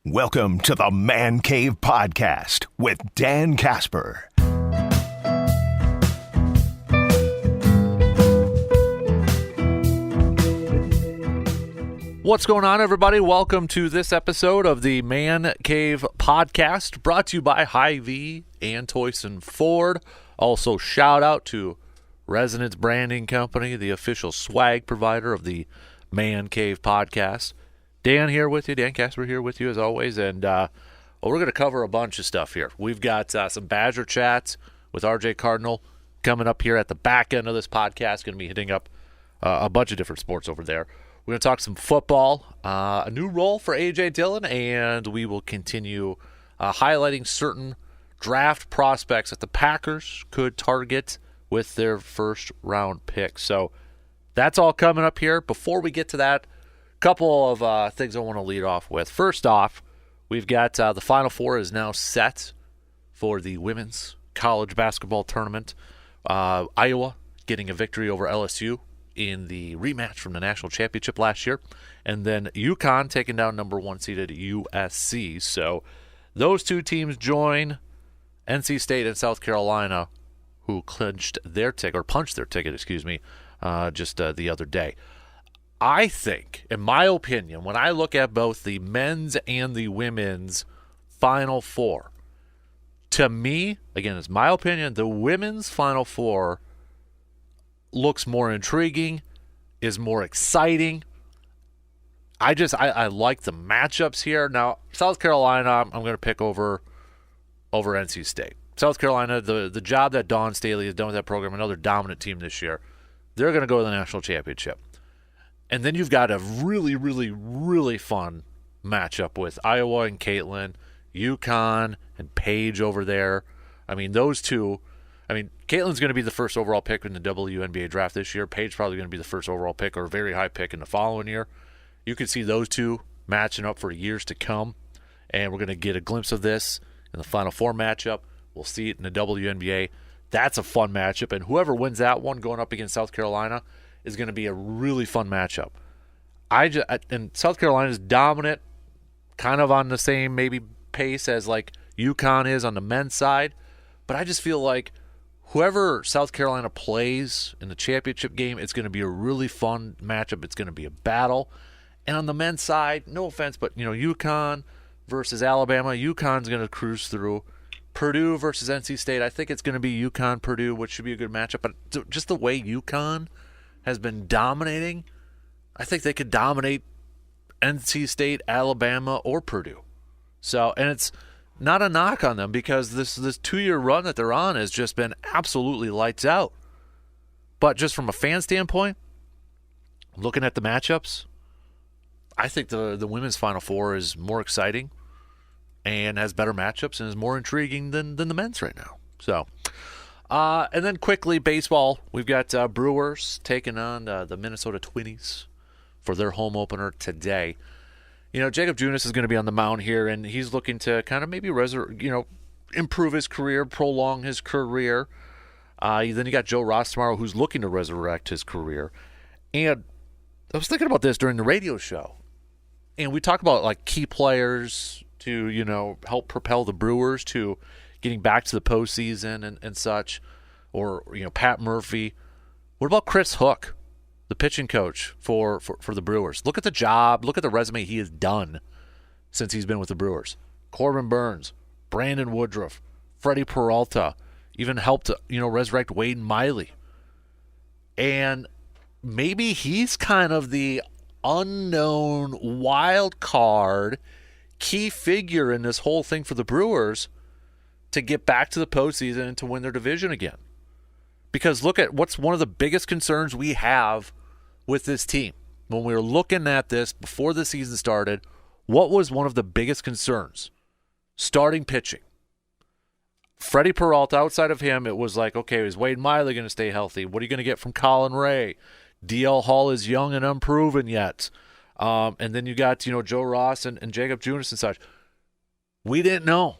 Welcome to the Man Cave Podcast with Dan Casper. What's going on, everybody? Welcome to this episode of the Man Cave Podcast, brought to you by Hy-Vee and Toyson Ford. Also, shout out to Resonance Branding Company, the official swag provider of the Man Cave Podcast. Dan here with you, Dan Casper here with you as always, and we're going to cover a bunch of stuff here. We've got some Badger chats with RJ Cardinal coming up here at the back end of this podcast. Going to be hitting up a bunch of different sports over there. We're going to talk some football, a new role for RJ Dillon, and we will continue highlighting certain draft prospects that the Packers could target with their first round pick. So that's all coming up here. Before we get to that, couple of things I want to lead off with. First off, we've got the Final Four is now set for the women's college basketball tournament. Iowa getting a victory over LSU in the rematch from the national championship last year. And then UConn taking down number one seeded USC. So those two teams join NC State and South Carolina, who clinched their ticket, or punched their ticket, just the other day. I think, in my opinion, when I look at both the men's and the women's Final Four, to me, again, it's my opinion, the women's Final Four looks more intriguing, is more exciting. I like the matchups here. Now, South Carolina, I'm going to pick over NC State. South Carolina, the job that Dawn Staley has done with that program, another dominant team this year, they're going to go to the national championship. And then you've got a really, really, really fun matchup with Iowa and Caitlin, UConn and Paige over there. I mean, those two. I mean, Caitlin's going to be the first overall pick in the WNBA draft this year. Paige's probably going to be the first overall pick or a very high pick in the following year. You can see those two matching up for years to come. And we're going to get a glimpse of this in the Final Four matchup. We'll see it in the WNBA. That's a fun matchup. And whoever wins that one going up against South Carolina is going to be a really fun matchup. And South Carolina is dominant, kind of on the same maybe pace as like UConn is on the men's side. But I just feel like whoever South Carolina plays in the championship game, it's going to be a really fun matchup. It's going to be a battle. And on the men's side, no offense, but UConn versus Alabama, UConn's going to cruise through. Purdue versus NC State, I think it's going to be UConn-Purdue, which should be a good matchup. But just the way UConn has been dominating, I think they could dominate NC State, Alabama, or Purdue. So, and it's not a knock on them because this 2-year run that they're on has just been absolutely lights out. But just from a fan standpoint, looking at the matchups, I think the women's Final Four is more exciting and has better matchups and is more intriguing than the men's right now. So, and then quickly, baseball. We've got Brewers taking on the Minnesota Twinnies for their home opener today. Jacob Junis is going to be on the mound here, and he's looking to kind of maybe improve his career, prolong his career. Then you got Joe Ross tomorrow, who's looking to resurrect his career. And I was thinking about this during the radio show, and we talk about like key players to help propel the Brewers to getting back to the postseason and such, or Pat Murphy. What about Chris Hook, the pitching coach for the Brewers? Look at the job, look at the resume he has done since he's been with the Brewers. Corbin Burns, Brandon Woodruff, Freddie Peralta, even helped resurrect Wade Miley. And maybe he's kind of the unknown wild card key figure in this whole thing for the Brewers to get back to the postseason and to win their division again. Because look at what's one of the biggest concerns we have with this team. When we were looking at this before the season started, what was one of the biggest concerns? Starting pitching. Freddie Peralta, outside of him, it was like, okay, is Wade Miley going to stay healthy? What are you going to get from Colin Ray? DL Hall is young and unproven yet. And then you got, Joe Ross and Jacob Junis and such. We didn't know.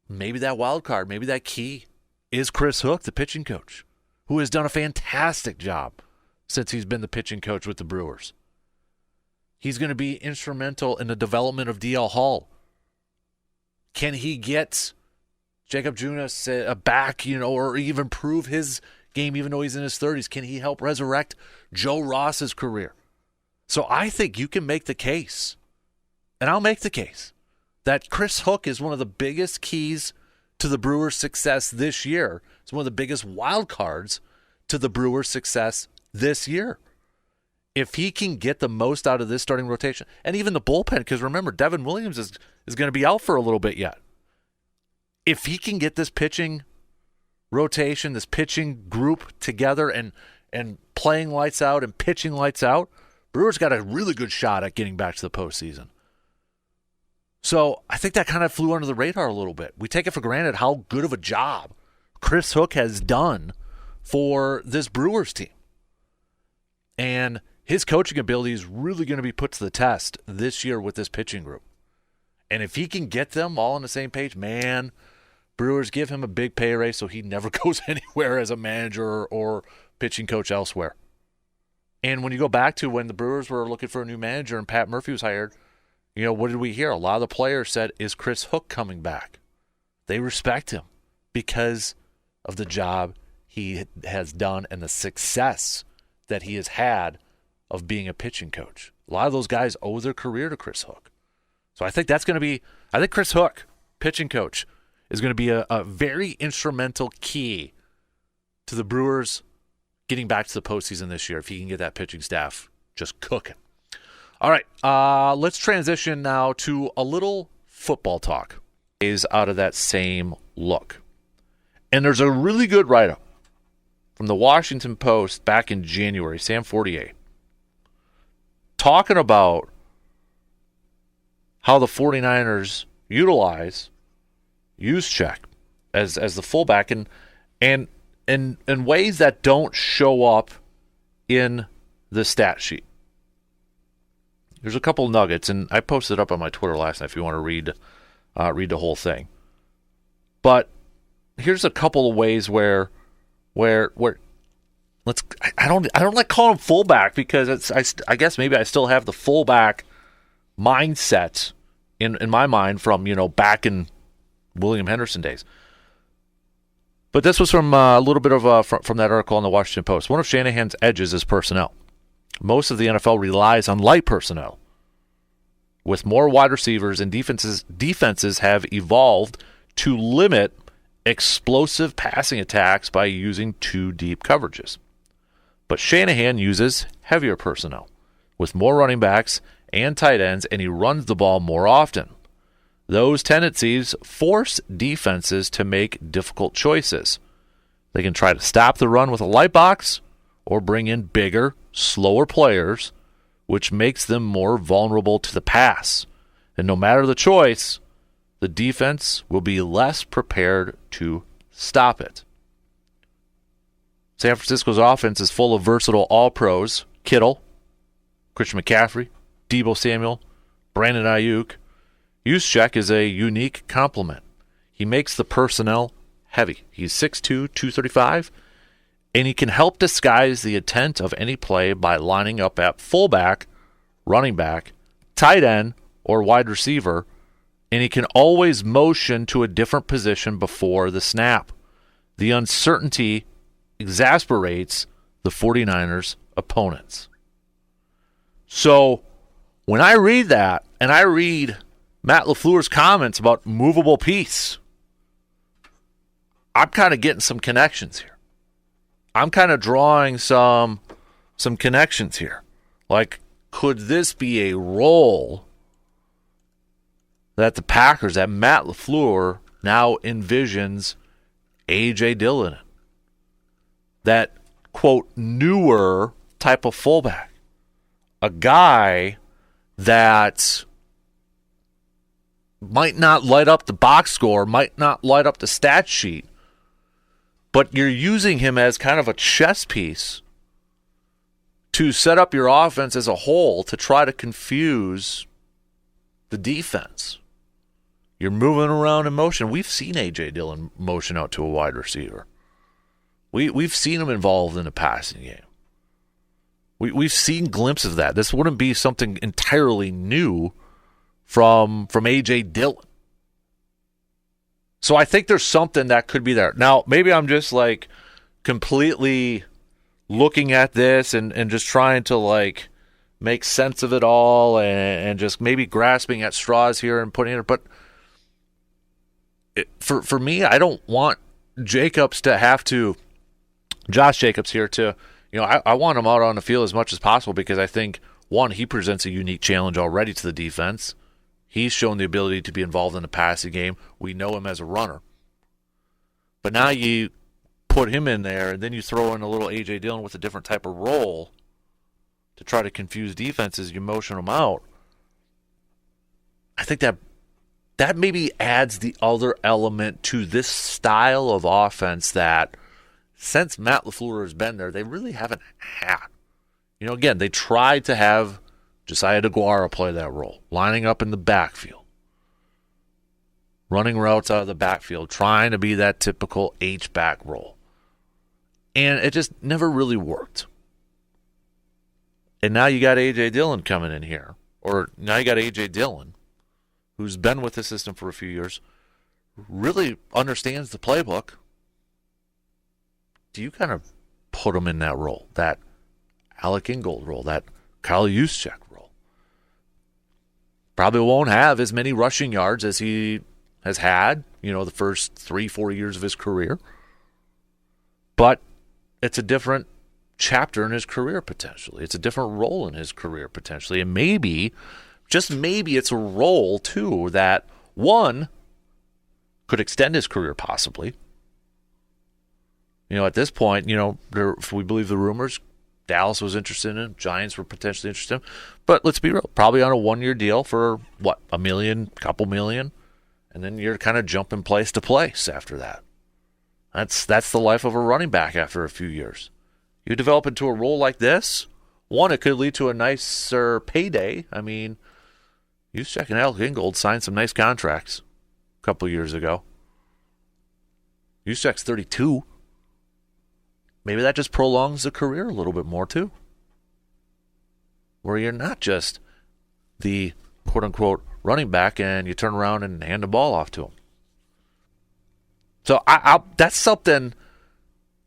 Maybe that wild card, maybe that key is Chris Hook, the pitching coach, who has done a fantastic job since he's been the pitching coach with the Brewers. He's going to be instrumental in the development of DL Hall. Can he get Jacob Junis back, or even improve his game even though he's in his 30s? Can he help resurrect Joe Ross's career? So I think you can make the case, and I'll make the case, that Chris Hook is one of the biggest keys to the Brewers' success this year. It's one of the biggest wild cards to the Brewers' success this year. If he can get the most out of this starting rotation, and even the bullpen, because remember, Devin Williams is going to be out for a little bit yet. If he can get this pitching rotation, this pitching group together and playing lights out and pitching lights out, Brewers got a really good shot at getting back to the postseason. So I think that kind of flew under the radar a little bit. We take it for granted how good of a job Chris Hook has done for this Brewers team. And his coaching ability is really going to be put to the test this year with this pitching group. And if he can get them all on the same page, man, Brewers give him a big pay raise so he never goes anywhere as a manager or pitching coach elsewhere. And when you go back to when the Brewers were looking for a new manager and Pat Murphy was hired, what did we hear? A lot of the players said, is Chris Hook coming back? They respect him because of the job he has done and the success that he has had of being a pitching coach. A lot of those guys owe their career to Chris Hook. So I think I think Chris Hook, pitching coach, is going to be a very instrumental key to the Brewers getting back to the postseason this year if he can get that pitching staff just cooking. All right, let's transition now to a little football talk. Is out of that same look. And there's a really good write-up from the Washington Post back in January, Sam Fortier, talking about how the 49ers use Juszczyk as the fullback and in ways that don't show up in the stat sheet. There's a couple nuggets, and I posted up on my Twitter last night if you want to read the whole thing. But here's a couple of ways where I don't like calling him fullback because I guess maybe I still have the fullback mindset in my mind from back in William Henderson days. But this was from a little bit of from that article on the Washington Post. One of Shanahan's edges is personnel. Most of the NFL relies on light personnel. With more wide receivers, and defenses have evolved to limit explosive passing attacks by using two deep coverages. But Shanahan uses heavier personnel with more running backs and tight ends, and he runs the ball more often. Those tendencies force defenses to make difficult choices. They can try to stop the run with a light box or bring in bigger, slower players, which makes them more vulnerable to the pass. And no matter the choice, the defense will be less prepared to stop it. San Francisco's offense is full of versatile all-pros: Kittle, Christian McCaffrey, Deebo Samuel, Brandon Ayuk. Juszczyk is a unique complement. He makes the personnel heavy. He's 6'2", 235, and he can help disguise the intent of any play by lining up at fullback, running back, tight end, or wide receiver, and he can always motion to a different position before the snap. The uncertainty exasperates the 49ers' opponents. So when I read that, and I read Matt LaFleur's comments about movable piece, I'm kind of getting some connections here. I'm kind of drawing some connections here. Like, could this be a role that the Packers, that Matt LaFleur now envisions A.J. Dillon in? That, quote, newer type of fullback. A guy that might not light up the box score, might not light up the stat sheet, but you're using him as kind of a chess piece to set up your offense as a whole to try to confuse the defense. You're moving around in motion. We've seen A.J. Dillon motion out to a wide receiver. We've seen him involved in the passing game. We've seen glimpses of that. This wouldn't be something entirely new from A.J. Dillon. So I think there's something that could be there. Now, maybe I'm just like completely looking at this and just trying to like make sense of it all and just maybe grasping at straws here and putting it. But for me, I don't want Jacobs to have to, Josh Jacobs here to, I want him out on the field as much as possible because I think, one, he presents a unique challenge already to the defense. He's shown the ability to be involved in the passing game. We know him as a runner. But now you put him in there, and then you throw in a little A.J. Dillon with a different type of role to try to confuse defenses. You motion them out. I think that maybe adds the other element to this style of offense that since Matt LaFleur has been there, they really haven't had. Again, they tried to have Josiah DeGuara play that role, lining up in the backfield, running routes out of the backfield, trying to be that typical H-back role. And it just never really worked. And now you got A.J. Dillon coming in here, or now you got A.J. Dillon, who's been with the system for a few years, really understands the playbook. Do you kind of put him in that role, that Alec Ingold role, that Kyle Juszczyk role? Probably won't have as many rushing yards as he has had, the first 3-4 years of his career. But it's a different chapter in his career potentially. It's a different role in his career potentially. And maybe, just maybe, it's a role, too, that, one, could extend his career possibly. At this point, if we believe the rumors, Dallas was interested in him. Giants were potentially interested in him. But let's be real, probably on a one-year deal for, $1 million, couple million, and then you're kind of jumping place to place after that. That's the life of a running back after a few years. You develop into a role like this, one, it could lead to a nicer payday. I mean, Juszczyk and Alec Ingold signed some nice contracts a couple years ago. Juszczyk's 32. Maybe that just prolongs the career a little bit more, too. Where you're not just the quote-unquote running back and you turn around and hand the ball off to him. So that's something,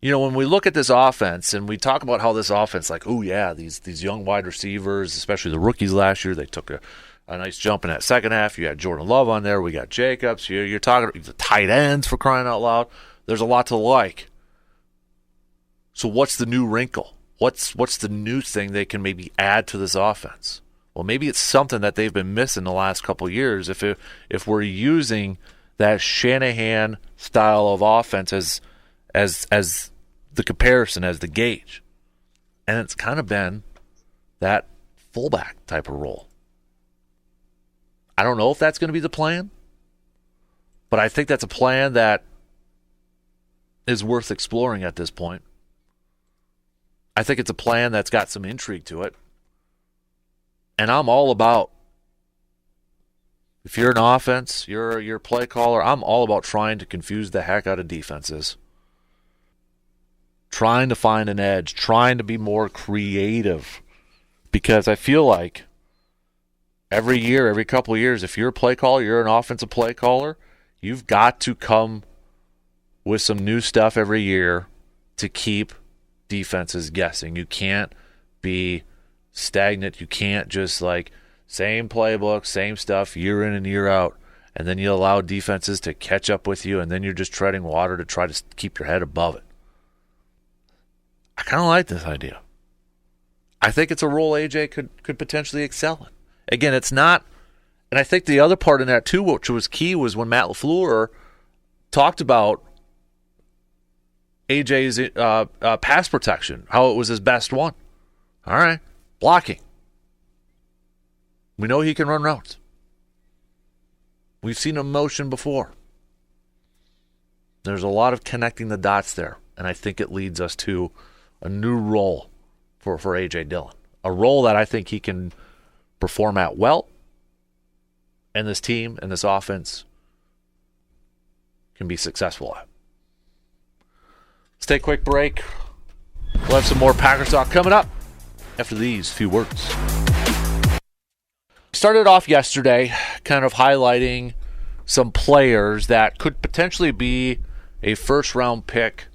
when we look at this offense and we talk about how this offense, like, oh, yeah, these young wide receivers, especially the rookies last year, they took a nice jump in that second half. You had Jordan Love on there. We got Jacobs. You're talking the tight ends, for crying out loud. There's a lot to like. So what's the new wrinkle? What's the new thing they can maybe add to this offense? Well, maybe it's something that they've been missing the last couple of years. If we're using that Shanahan style of offense as the comparison, as the gauge, and it's kind of been that fullback type of role. I don't know if that's going to be the plan, but I think that's a plan that is worth exploring at this point. I think it's a plan that's got some intrigue to it. And I'm all about, if you're an offense, you're a play caller, I'm all about trying to confuse the heck out of defenses. Trying to find an edge, trying to be more creative. Because I feel like every year, every couple of years, if you're a play caller, you're an offensive play caller, you've got to come with some new stuff every year to keep defenses guessing. You can't be stagnant. You can't just same playbook, same stuff year in and year out, and then you allow defenses to catch up with you, and then you're just treading water to try to keep your head above it. I kind of like this idea. I think it's a role AJ could potentially excel in. Again, it's not, and I think the other part in that too, which was key, was when Matt LaFleur talked about AJ's pass protection, how it was his best one. All right, blocking. We know he can run routes. We've seen him motion before. There's a lot of connecting the dots there, and I think it leads us to a new role for A.J. Dillon, a role that I think he can perform at well, and this team and this offense can be successful at. Let's take a quick break. We'll have some more Packers talk coming up after these few words. Started off yesterday kind of highlighting some players that could potentially be a first-round pick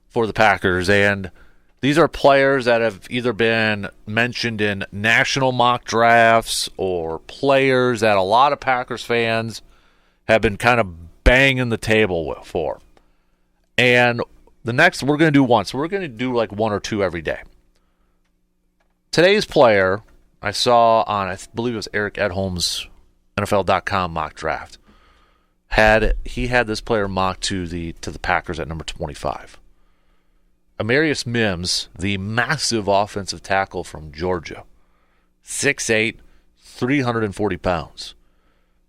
for the Packers, and these are players that have either been mentioned in national mock drafts or players that a lot of Packers fans have been kind of banging the table for. And the next, we're going to do one. So we're going to do like one or two every day. Today's player, I saw on, I believe it was Eric Edholm's NFL.com mock draft. He had this player mocked to the Packers at number 25. Amarius Mims, the massive offensive tackle from Georgia. 6'8", 340 pounds.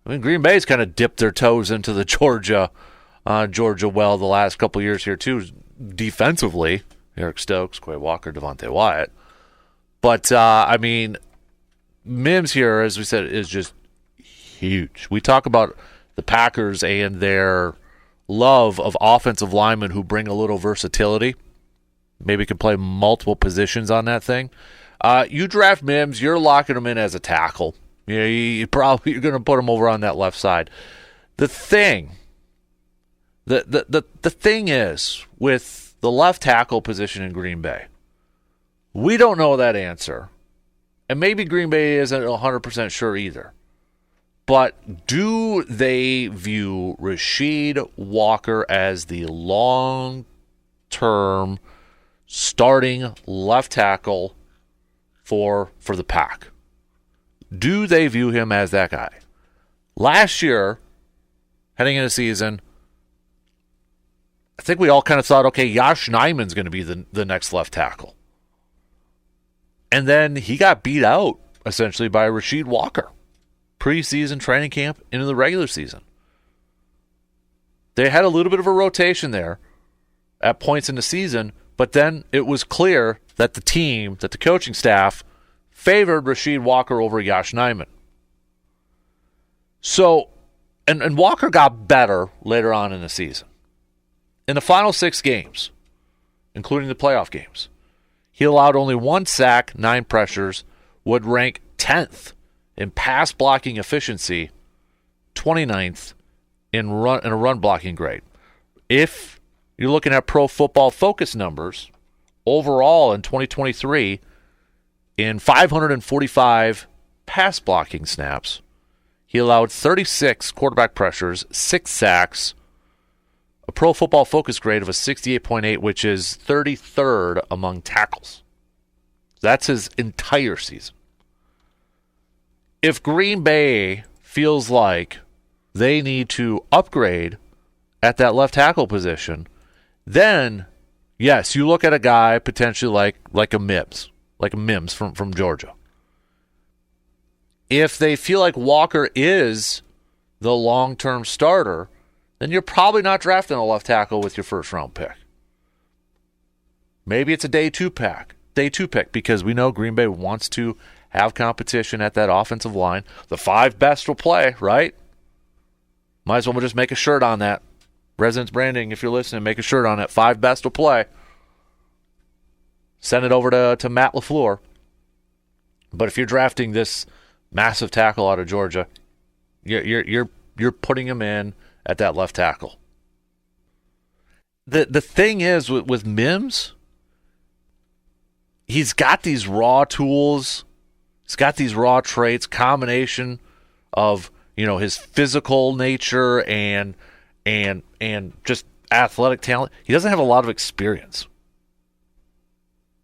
I mean, Green Bay's kind of dipped their toes into the Georgia well the last couple of years here too. Defensively, Eric Stokes, Quay Walker, Devontae Wyatt. But, I mean, Mims here, as we said, is just huge. We talk about the Packers and their love of offensive linemen who bring a little versatility. Maybe can play multiple positions on that thing. You draft Mims, you're locking him in as a tackle. You're going to put him over on that left side. The thing is with the left tackle position in Green Bay, we don't know that answer, and maybe Green Bay isn't 100% sure either. But do they view Rasheed Walker as the long-term starting left tackle for the Pack? Do they view him as that guy? Last year, heading into the season, I think we all kind of thought, okay, Yosh Nijman's going to be the next left tackle. And then he got beat out, essentially, by Rasheed Walker. Preseason training camp into the regular season. They had a little bit of a rotation there at points in the season, but then it was clear that the coaching staff favored Rasheed Walker over Yosh Nijman. So, and Walker got better later on in the season. In the final 6 games, including the playoff games, he allowed only 1 sack, 9 pressures, would rank 10th in pass blocking efficiency, 29th in a run blocking grade. If you're looking at Pro Football Focus numbers, overall in 2023, in 545 pass blocking snaps, he allowed 36 quarterback pressures, 6 sacks, a Pro Football Focus grade of a 68.8, which is 33rd among tackles. That's his entire season. If Green Bay feels like they need to upgrade at that left tackle position, then, yes, you look at a guy potentially like a Mims from Georgia. If they feel like Walker is the long-term starter, then you're probably not drafting a left tackle with your first-round pick. Maybe it's a day two pick, because we know Green Bay wants to have competition at that offensive line. The 5 best will play, right? Might as well just make a shirt on that. Residence Branding, if you're listening, make a shirt on it. 5 best will play. Send it over to Matt LaFleur. But if you're drafting this massive tackle out of Georgia, you're putting him in at that left tackle. The thing is with Mims, he's got these raw tools. He's got these raw traits, combination of, his physical nature and just athletic talent. He doesn't have a lot of experience.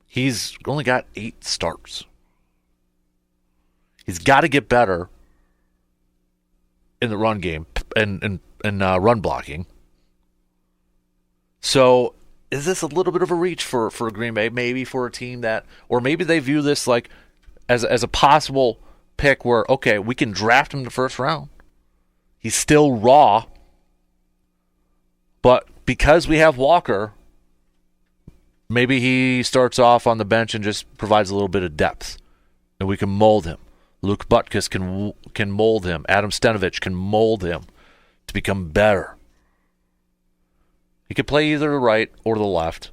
He's only got 8 starts. He's got to get better in the run game and run blocking. So is this a little bit of a reach for Green Bay, maybe for a team that, or maybe they view this like as a possible pick where, okay, we can draft him in the first round. He's still raw, but because we have Walker, maybe he starts off on the bench and just provides a little bit of depth, and we can mold him. Luke Butkus can mold him. Adam Stenovich can mold him to become better. He could play either the right or the left.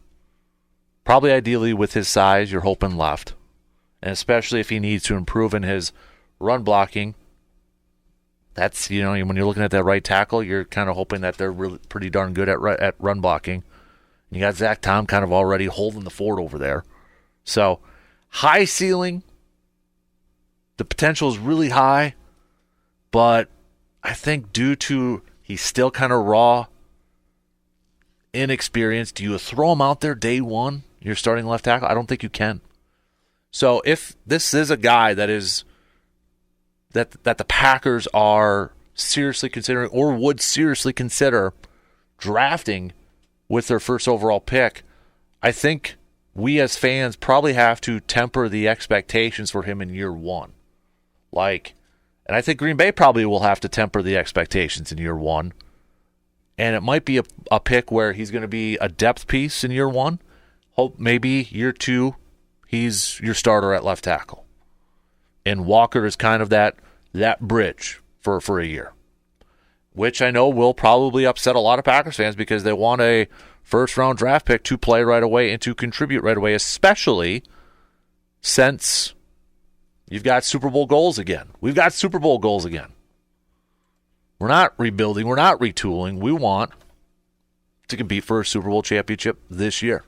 Probably ideally with his size, you're hoping left. and especially if he needs to improve in his run blocking. That's, when you're looking at that right tackle, you're kind of hoping that they're really pretty darn good at run blocking. You got Zach Tom kind of already holding the fort over there. So, high ceiling. The potential is really high, but I think due to he's still kind of raw, inexperienced, do you throw him out there day one, you're starting left tackle? I don't think you can. So if this is a guy that the Packers are seriously considering or would seriously consider drafting with their first overall pick, I think we as fans probably have to temper the expectations for him in year one. And I think Green Bay probably will have to temper the expectations in year one. And it might be a pick where he's going to be a depth piece in year one. Hope maybe year two, he's your starter at left tackle. And Walker is kind of that bridge for a year, which I know will probably upset a lot of Packers fans because they want a first-round draft pick to play right away and to contribute right away, especially since you've got Super Bowl goals again. We've got Super Bowl goals again. We're not rebuilding. We're not retooling. We want to compete for a Super Bowl championship this year.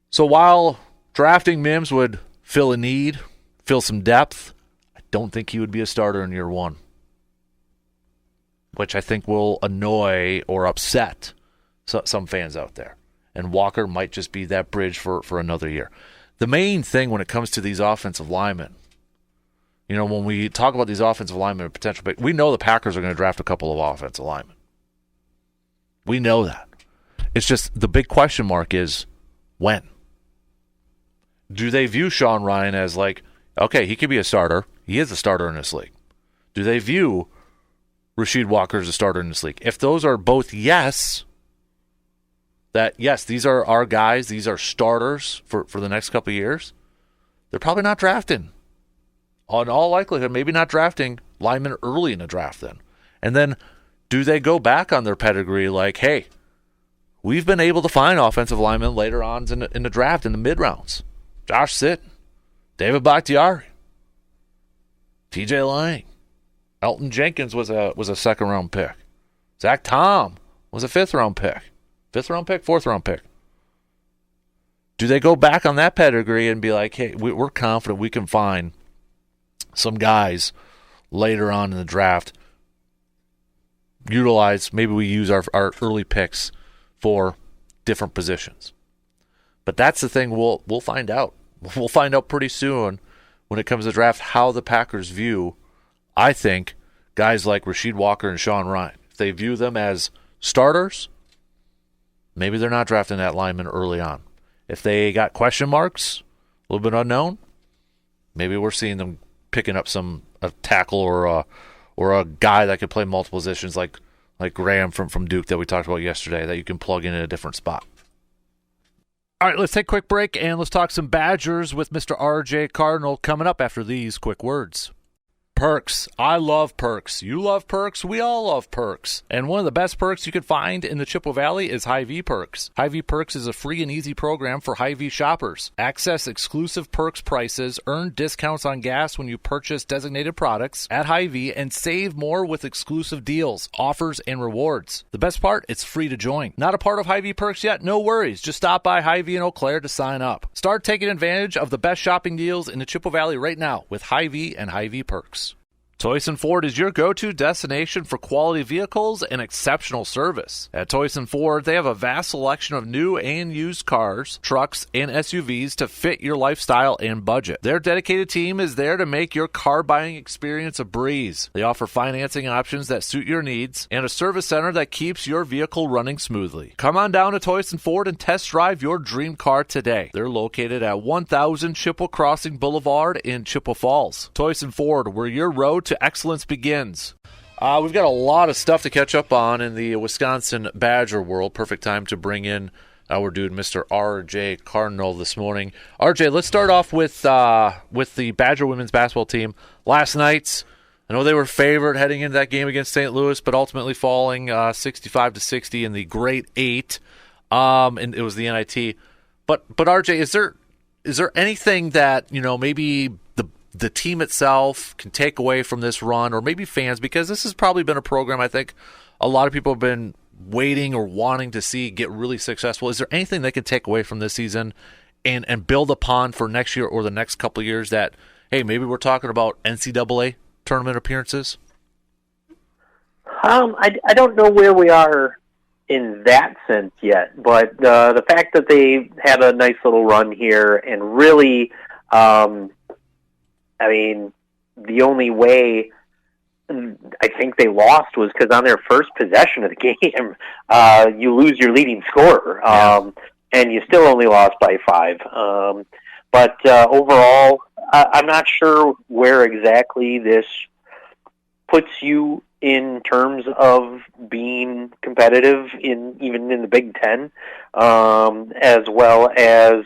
So while drafting Mims would fill a need, fill some depth, I don't think he would be a starter in year one, which I think will annoy or upset some fans out there. And Walker might just be that bridge for another year. The main thing when it comes to these offensive linemen, when we talk about these offensive linemen and potential pick, we know the Packers are going to draft a couple of offensive linemen. We know that. It's just the big question mark is when. Do they view Sean Ryan as okay, he could be a starter. He is a starter in this league. Do they view Rasheed Walker as a starter in this league? If those are both yes, these are our guys, these are starters for the next couple of years, they're probably not drafting. In all likelihood, maybe not drafting linemen early in the draft then. And then do they go back on their pedigree hey, we've been able to find offensive linemen later on in the draft, in the mid-rounds. Josh Sitton, David Bakhtiari, TJ Lang, Elton Jenkins was a second-round pick. Zach Tom was a fifth-round pick. Fifth-round pick, fourth-round pick. Do they go back on that pedigree and be hey, we're confident we can find some guys later on in the draft, maybe we use our early picks for different positions. But that's the thing we'll find out. We'll find out pretty soon when it comes to draft how the Packers view, I think, guys like Rasheed Walker and Sean Ryan. If they view them as starters, maybe they're not drafting that lineman early on. If they got question marks, a little bit unknown, maybe we're seeing them picking up a tackle or a guy that could play multiple positions like Graham from Duke that we talked about yesterday that you can plug in at a different spot. All right, let's take a quick break and let's talk some Badgers with Mr. RJ Cardinal coming up after these quick words. Perks. I love perks. You love perks. We all love perks. And one of the best perks you can find in the Chippewa Valley is Hy-Vee Perks. Hy-Vee Perks is a free and easy program for Hy-Vee shoppers. Access exclusive perks prices, earn discounts on gas when you purchase designated products at Hy-Vee, and save more with exclusive deals, offers, and rewards. The best part, it's free to join. Not a part of Hy-Vee Perks yet? No worries. Just stop by Hy-Vee in Eau Claire to sign up. Start taking advantage of the best shopping deals in the Chippewa Valley right now with Hy-Vee and Hy-Vee Perks. Toyson Ford is your go-to destination for quality vehicles and exceptional service. At Toyson Ford, they have a vast selection of new and used cars, trucks, and SUVs to fit your lifestyle and budget. Their dedicated team is there to make your car buying experience a breeze. They offer financing options that suit your needs and a service center that keeps your vehicle running smoothly. Come on down to Toyson Ford and test drive your dream car today. They're located at 1000 Chippewa Crossing Boulevard in Chippewa Falls. Toyson Ford, where your road to excellence begins. We've got a lot of stuff to catch up on in the Wisconsin Badger world. Perfect time to bring in our dude, Mr. RJ Cardinal, this morning. RJ, let's start off with the Badger women's basketball team. Last night, I know they were favored heading into that game against St. Louis, but ultimately falling 65-60 in the Great Eight, and it was the NIT. But RJ, is is there anything that, maybe the team itself can take away from this run, or maybe fans, because this has probably been a program I think a lot of people have been waiting or wanting to see get really successful? Is there anything they can take away from this season and build upon for next year or the next couple of years that, hey, maybe we're talking about NCAA tournament appearances? I don't know where we are in that sense yet, but the fact that they had a nice little run here, and really, the only way I think they lost was because on their first possession of the game, you lose your leading scorer, and you still only lost by 5. But overall, I'm not sure where exactly this puts you in terms of being competitive even in the Big Ten, as well as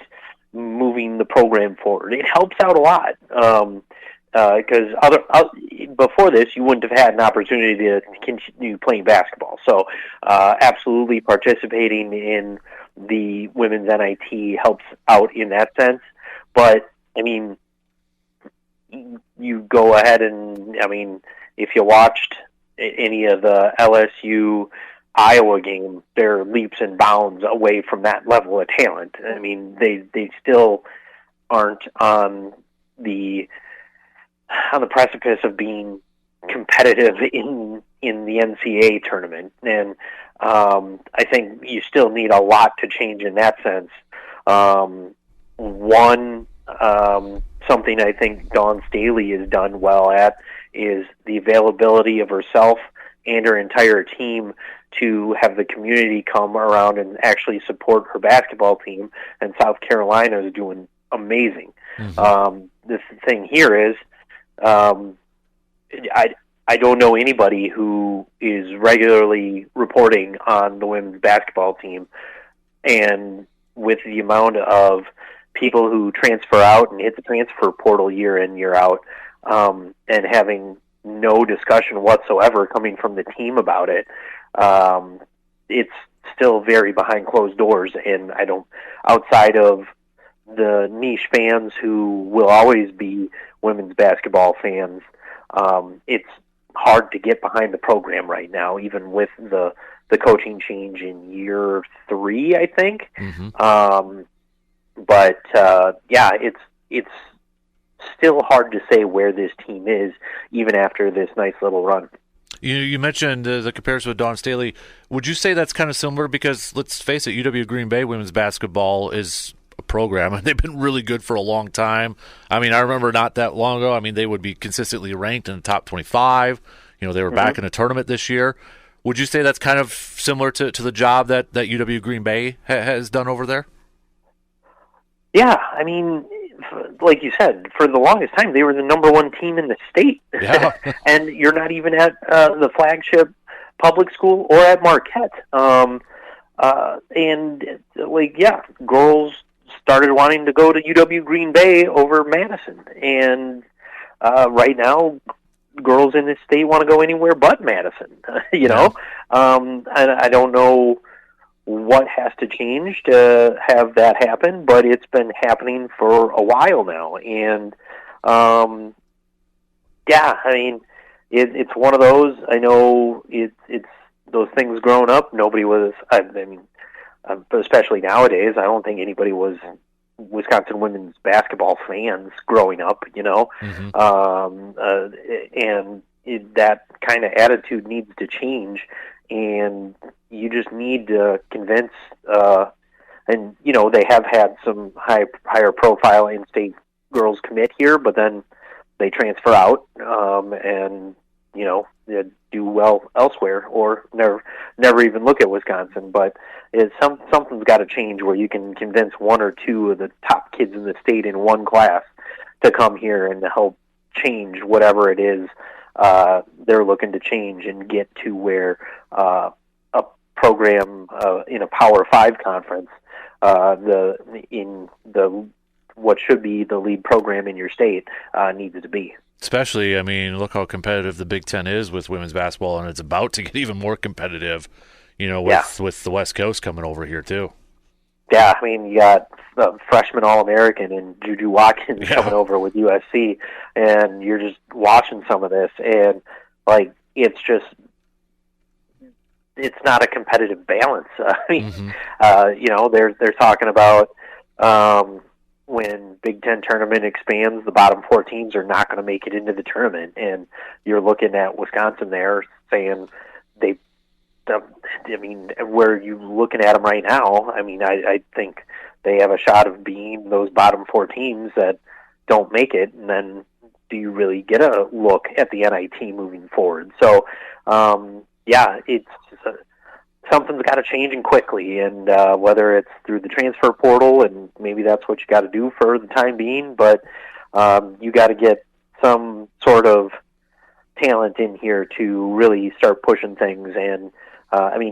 moving the program forward. It helps out a lot, because before this, you wouldn't have had an opportunity to continue playing basketball. So absolutely participating in the women's NIT helps out in that sense. But, you go ahead and, if you watched any of the LSU Iowa game, they're leaps and bounds away from that level of talent. They still aren't on the precipice of being competitive in the NCAA tournament. And I think you still need a lot to change in that sense. Something I think Dawn Staley has done well at is the availability of herself and her entire team to have the community come around and actually support her basketball team. And South Carolina is doing amazing. Mm-hmm. The thing here is, I don't know anybody who is regularly reporting on the women's basketball team, and with the amount of people who transfer out and hit the transfer portal year in, year out, and having no discussion whatsoever coming from the team about it, it's still very behind closed doors. And outside of the niche fans who will always be women's basketball fans, it's hard to get behind the program right now, even with the coaching change in year 3, I think. Mm-hmm. It's still hard to say where this team is, even after this nice little run. You mentioned the comparison with Dawn Staley. Would you say that's kind of similar? Because let's face it, UW Green Bay women's basketball is a program, and they've been really good for a long time. I remember not that long ago, they would be consistently ranked in the top 25. They were mm-hmm. back in a tournament this year. Would you say that's kind of similar to the job that UW Green Bay has done over there? Yeah, like you said, for the longest time, they were the number 1 team in the state. Yeah. And you're not even at the flagship public school or at Marquette. Girls started wanting to go to UW Green Bay over Madison. And right now, girls in this state want to go anywhere but Madison, know? I don't know what has to change to have that happen, but it's been happening for a while now. And, it's one of those. I know it's those things growing up. Nobody was, especially nowadays, I don't think anybody was Wisconsin women's basketball fans growing up, Mm-hmm. That kind of attitude needs to change. And you just need to convince, they have had some higher profile in-state girls commit here, but then they transfer out, and they do well elsewhere, or never even look at Wisconsin. But something's got to change where you can convince 1 or 2 of the top kids in the state in one class to come here and help change whatever it is they're looking to change, and get to where a program in a Power 5 conference, what should be the lead program in your state, needs to be. Especially, look how competitive the Big Ten is with women's basketball, and it's about to get even more competitive, with the West Coast coming over here too. Yeah, I mean, you got the freshman All-American and Juju Watkins coming over with USC, and you're just watching some of this, and, like, it's not a competitive balance. I mean, they're talking about when Big Ten tournament expands, the bottom 4 teams are not going to make it into the tournament, and you're looking at Wisconsin there saying where you looking at them right now, I mean, I think they have a shot of being those bottom 4 teams that don't make it, and then do you really get a look at the NIT moving forward? So, it's something's got to change and quickly, and whether it's through the transfer portal, and maybe that's what you got to do for the time being, but you got to get some sort of talent in here to really start pushing things. And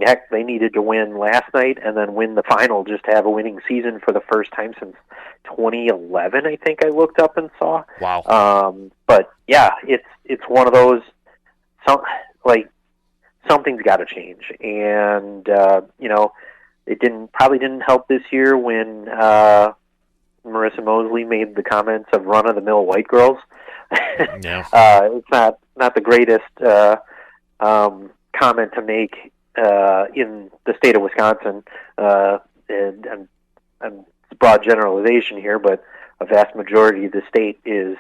heck, they needed to win last night and then win the final just to have a winning season for the first time since 2011, I think I looked up and saw. Wow. But yeah, it's one of those, something's got to change. And, it probably didn't help this year when Marissa Mosley made the comments of run-of-the-mill white girls. Yeah. It's not the greatest comment to make in the state of Wisconsin, and it's a broad generalization here, but a vast majority of the state is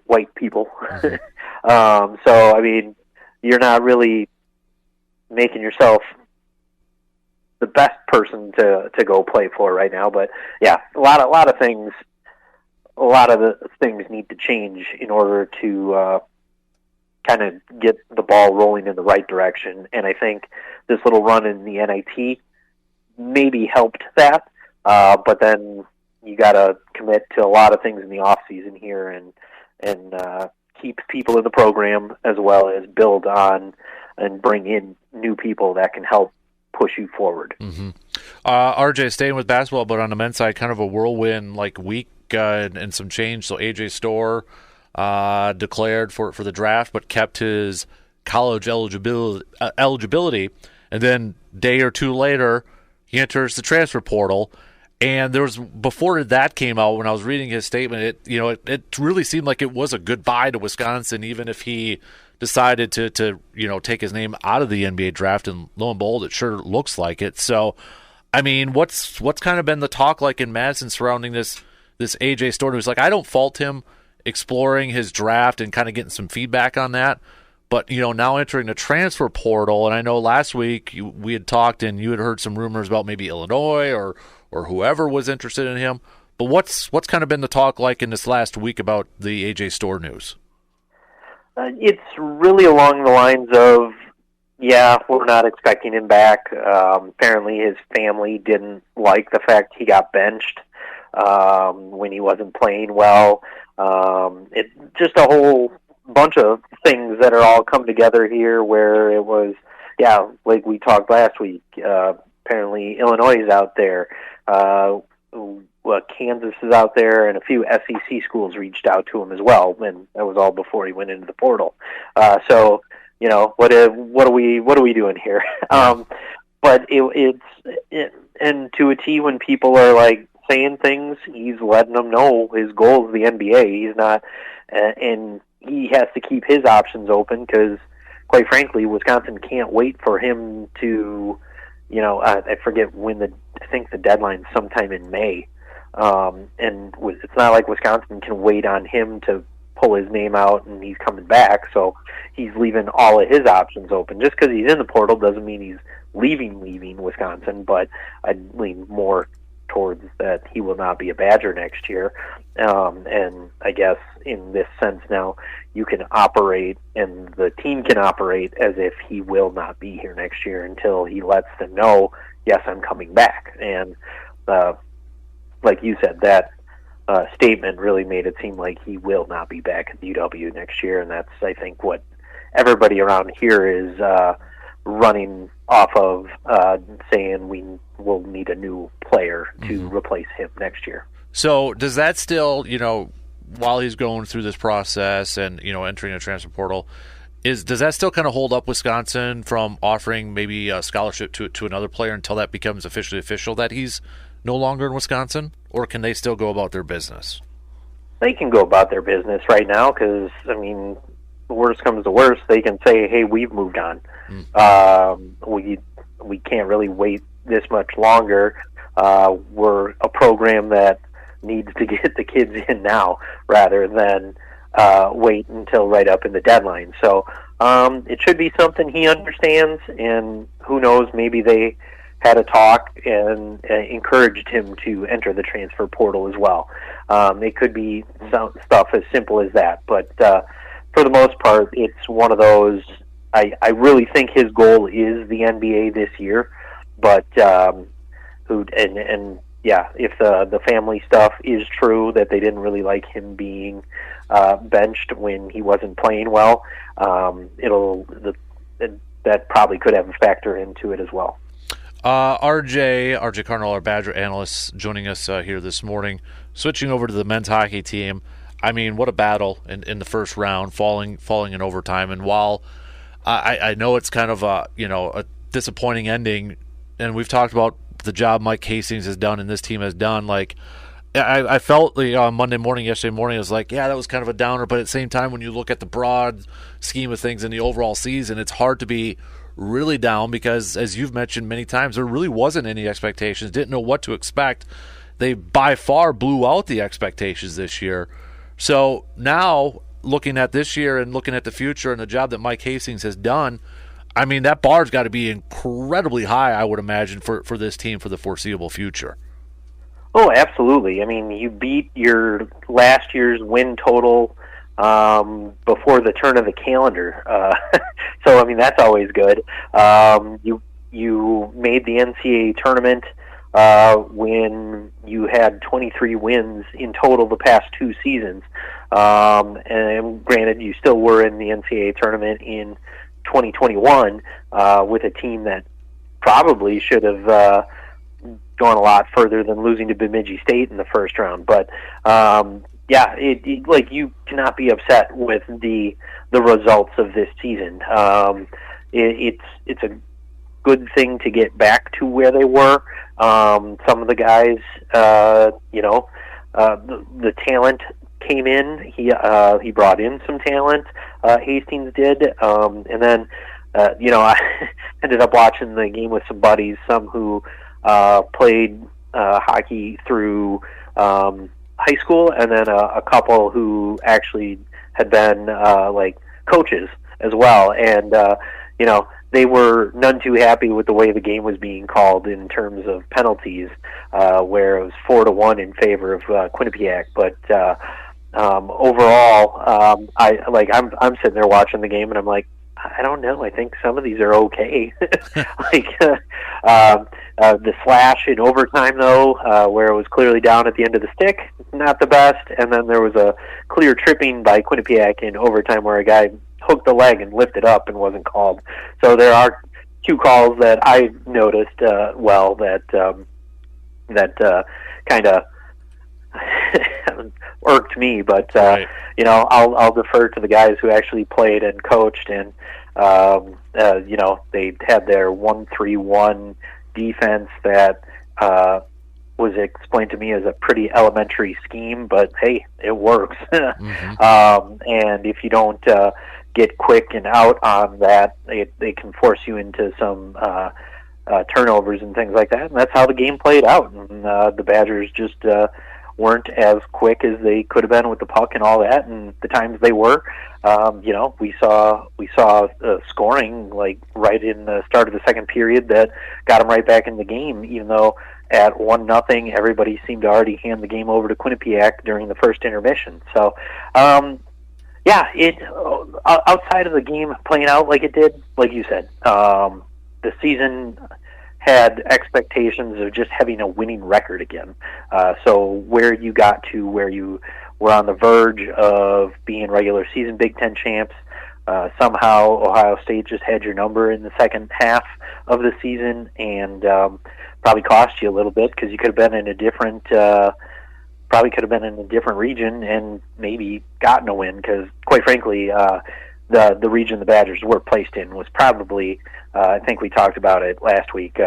white people. Mm-hmm. So, I mean, you're not really making yourself the best person to go play for right now. But yeah, a lot of the things need to change in order to kind of get the ball rolling in the right direction. And I think this little run in the NIT maybe helped that. But then you got to commit to a lot of things in the off season here and keep people in the program, as well as build on and bring in new people that can help push you forward. Mm-hmm. RJ, staying with basketball, but on the men's side, kind of a whirlwind week and some change. So AJ Storr declared for the draft, but kept his college eligibility, and then day or two later, he enters the transfer portal. And there was, before that came out, when I was reading his statement, it really seemed like it was a goodbye to Wisconsin, even if he decided to take his name out of the NBA draft, and lo and behold, it sure looks like it. So, I mean, what's kind of been the talk like in Madison surrounding this AJ Storr, who's I don't fault him exploring his draft and kind of getting some feedback on that, but now entering the transfer portal, and I know last week we had talked and you had heard some rumors about maybe Illinois or whoever was interested in him. But what's kind of been the talk like in this last week about the AJ Storr news? It's really along the lines of, we're not expecting him back. Apparently his family didn't like the fact he got benched when he wasn't playing well. It just a whole bunch of things that are all come together here where it was, like we talked last week, apparently Illinois is out there. Kansas is out there, and a few SEC schools reached out to him as well, and that was all before he went into the portal. So, what are we doing here? But and to a T, when people are saying things, he's letting them know his goal is the NBA. He's not, and he has to keep his options open because, quite frankly, Wisconsin can't wait for him to. I forget when I think the deadline's sometime in May. And it's not like Wisconsin can wait on him to pull his name out and he's coming back. So he's leaving all of his options open. Just because he's in the portal doesn't mean he's leaving Wisconsin, but I'd lean more towards that he will not be a Badger next year. And I guess in this sense now you can operate and the team can operate as if he will not be here next year until he lets them know, yes, I'm coming back. And like you said, that statement really made it seem like he will not be back at UW next year, and that's, I think, what everybody around here is running off of, saying we will need a new player to replace him next year. So does that still, while he's going through this process and, entering a transfer portal, Does that still kind of hold up Wisconsin from offering maybe a scholarship to another player until that becomes officially official that he's no longer in Wisconsin, or can they still go about their business? They can go about their business right now because, I mean, worst comes to worst, they can say, hey, we've moved on. We can't really wait this much longer. We're a program that needs to get the kids in now rather than wait until right up in the deadline. So it should be something he understands, and who knows, maybe they had a talk and encouraged him to enter the transfer portal as well. It could be some stuff as simple as that, but for the most part, it's one of those. I really think his goal is the NBA this year, but if the family stuff is true, that they didn't really like him being benched when he wasn't playing well, that probably could have a factor into it as well. RJ Cardinal, our Badger analyst, joining us here this morning. Switching over to the men's hockey team, I mean, what a battle in the first round, falling in overtime. And while I know it's kind of a disappointing ending, and we've talked about the job Mike Hastings has done and this team has done, like I felt on Monday morning, yesterday morning, I was like, yeah, that was kind of a downer. But at the same time, when you look at the broad scheme of things in the overall season, it's hard to be really down because, as you've mentioned many times, there really wasn't any expectations, didn't know what to expect. They by far blew out the expectations this year. So now, looking at this year and looking at the future and the job that Mike Hastings has done, I mean, that bar's got to be incredibly high, I would imagine, for this team for the foreseeable future. Oh, absolutely. I mean, you beat your last year's win total before the turn of the calendar. So, I mean, that's always good. You made the NCAA tournament when you had 23 wins in total the past two seasons. And granted, you still were in the NCAA tournament in 2021 with a team that probably should have gone a lot further than losing to Bemidji State in the first round. But you cannot be upset with the results of this season. It's a good thing to get back to where they were. Some of the guys, the talent came in. He brought in some talent. Hastings did, and then I ended up watching the game with some buddies, some who played hockey through high school, and then a couple who actually had been coaches as well, and they were none too happy with the way the game was being called in terms of penalties, where it was 4-1 in favor of Quinnipiac. But overall, I'm sitting there watching the game, and I'm like, I don't know. I think some of these are okay. The slash in overtime, though, where it was clearly down at the end of the stick, not the best. And then there was a clear tripping by Quinnipiac in overtime where a guy hooked the leg and lifted up and wasn't called. So there are two calls that I noticed that kind of irked me, but right. I'll defer to the guys who actually played and coached, and they had their 1-3-1 defense that was explained to me as a pretty elementary scheme, but hey, it works. Mm-hmm. And if you don't get quick and out on that, they can force you into some turnovers and things like that, and that's how the game played out. And the Badgers just weren't as quick as they could have been with the puck and all that, and the times they were, we saw scoring like right in the start of the second period that got them right back in the game, even though at 1-0 everybody seemed to already hand the game over to Quinnipiac during the first intermission. So outside of the game playing out like it did, like you said, the season had expectations of just having a winning record again. So where you got to where you were on the verge of being regular season Big Ten champs, somehow Ohio State just had your number in the second half of the season, and probably cost you a little bit because you could have been in a different region and maybe gotten a win, because quite frankly, the region the Badgers were placed in was probably, I think we talked about it last week,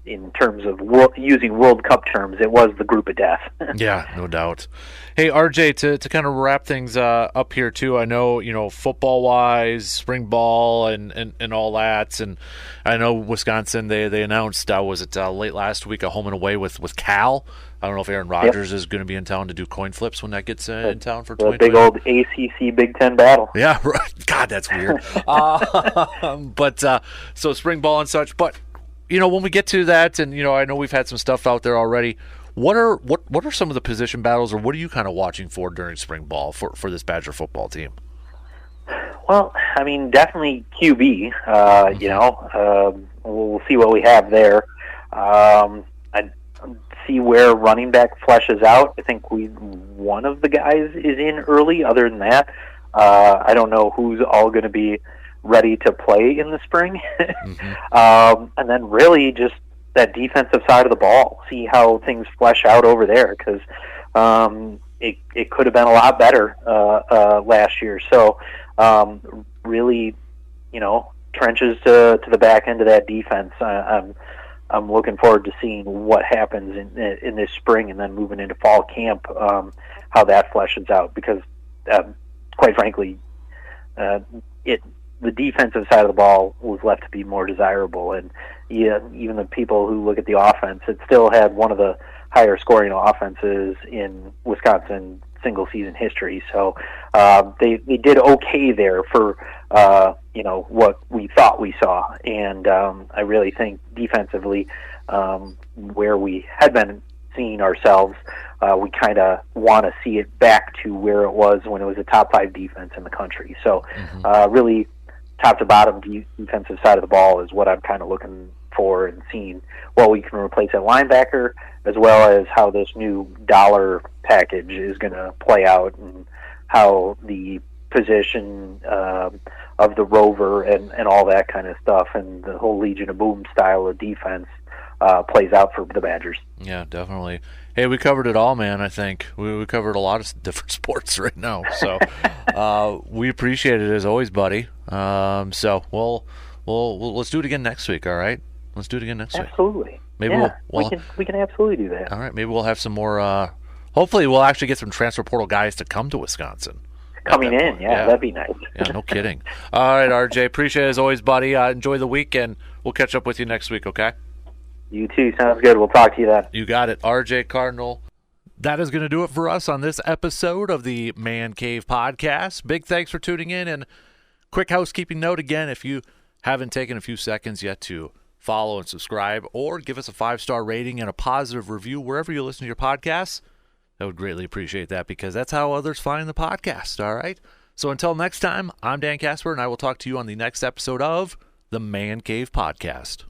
in terms of using World Cup terms, it was the group of death. Yeah, no doubt. Hey, RJ, to kind of wrap things up here too, I know, football-wise, spring ball and all that, and I know Wisconsin, they announced, was it late last week, a home and away with Cal. I don't know if Aaron Rodgers is going to be in town to do coin flips when that gets in town for 2020. The big old ACC Big Ten battle. Yeah, right. God, that's weird. So spring ball and such, but when we get to that, and I know we've had some stuff out there already. What are some of the position battles, or what are you kind of watching for during spring ball for this Badger football team? Well, I mean, definitely QB. We'll see what we have there. I see where running back fleshes out. I think one of the guys is in early. Other than that, I don't know who's all going to be ready to play in the spring. And then really just that defensive side of the ball, see how things flesh out over there, because it could have been a lot better last year. So really, trenches to the back end of that defense. I'm looking forward to seeing what happens in this spring, and then moving into fall camp, how that fleshes out, because quite frankly, the defensive side of the ball was left to be more desirable, and even the people who look at the offense, it still had one of the higher scoring offenses in Wisconsin single season history. So they did okay there for what we thought we saw, and I really think defensively, where we had been seeing ourselves, we kind of want to see it back to where it was when it was a top 5 defense in the country. So really, top to bottom defensive side of the ball is what I'm kind of looking for, and seeing what we can replace at linebacker, as well as how this new dollar package is going to play out, and how the position of the rover and all that kind of stuff, and the whole Legion of Boom style of defense plays out for the Badgers. Yeah, definitely. Hey, we covered it all, man. I think we covered a lot of different sports right now, so we appreciate it as always, buddy. So we'll let's do it again next week. All right, let's do it again next week. Absolutely. Maybe we can absolutely do that. All right, maybe we'll have some more. Hopefully, we'll actually get some transfer portal guys to come to Wisconsin. Coming in, yeah, that'd be nice. Yeah, no kidding. All right, RJ, appreciate it as always, buddy. Enjoy the week, and we'll catch up with you next week, okay? You too. Sounds good. We'll talk to you then. You got it. RJ Cardinal. That is going to do it for us on this episode of the Man Cave Podcast. Big thanks for tuning in, and quick housekeeping note again, if you haven't taken a few seconds yet to follow and subscribe, or give us a 5-star rating and a positive review wherever you listen to your podcasts, I would greatly appreciate that, because that's how others find the podcast, all right? So until next time, I'm Dan Casper, and I will talk to you on the next episode of the Man Cave Podcast.